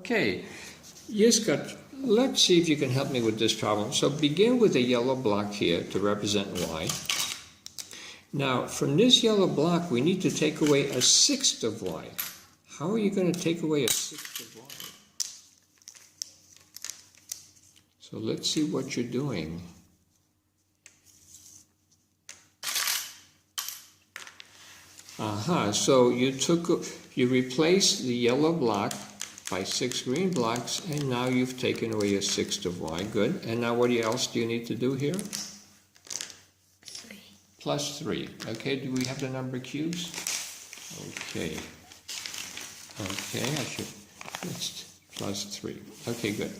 Okay, Yiska, let's see if you can help me with this problem. So begin with a yellow block here to represent y. Now, from this yellow block, we need to take away a sixth of y. How are you going to take away a sixth of y? So let's see what you're doing. So you replaced the yellow block by 6 green blocks, and now you've taken away a sixth of y. Good. And now what else do you need to do here? 3. Plus 3. Okay, do we have the number cubes? Okay. It's plus 3. Okay, good.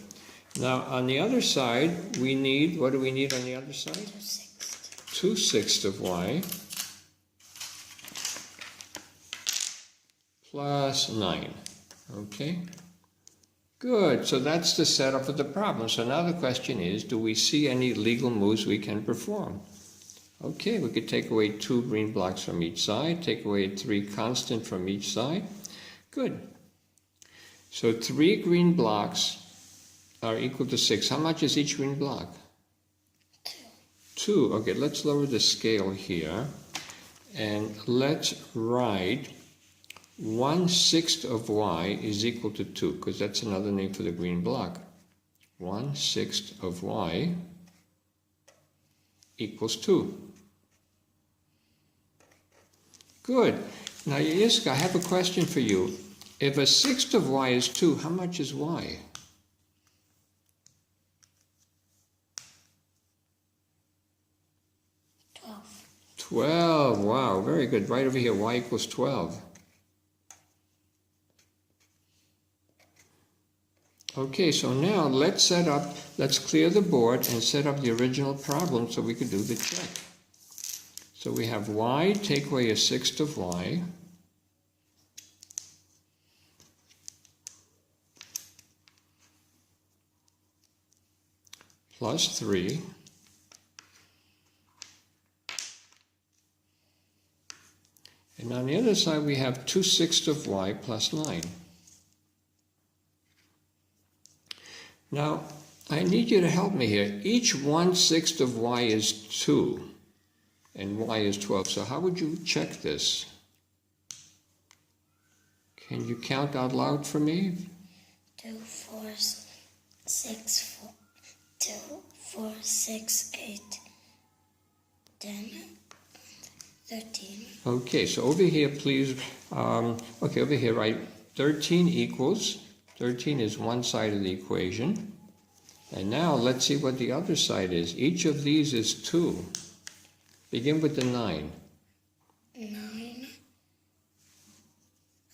Now on the other side, we need, what do we need on the other side? 2 sixths of y. Plus 9. Okay? Good. So that's the setup of the problem. So now the question is, do we see any legal moves we can perform? Okay, we could take away 2 green blocks from each side, take away 3 constant from each side. Good. So 3 green blocks are equal to 6. How much is each green block? 2. Okay, let's lower the scale here. And let's write 1/6 of y is equal to 2, because that's another name for the green block. 1/6 of y equals 2. Good. Now, Yiska, I have a question for you. If a sixth of y is 2, how much is y? 12. Wow, very good. Right over here, y equals 12. Okay, so now let's clear the board and set up the original problem so we can do the check. So we have y, take away a sixth of y, plus 3, and on the other side we have 2 sixths of y plus 9. Now, I need you to help me here. Each 1/6 of y is 2, and y is 12. So how would you check this? Can you count out loud for me? 2, 4, 6, 8, 10, 13. Okay, so over here, please, over here, write 13 equals. 13 is one side of the equation. And now let's see what the other side is. Each of these is 2. Begin with the 9. 9,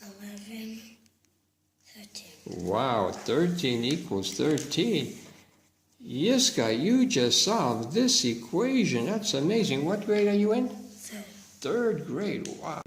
11, 13. Wow, 13 equals 13. Yiska, you just solved this equation. That's amazing. What grade are you in? 3rd. 3rd grade. Wow.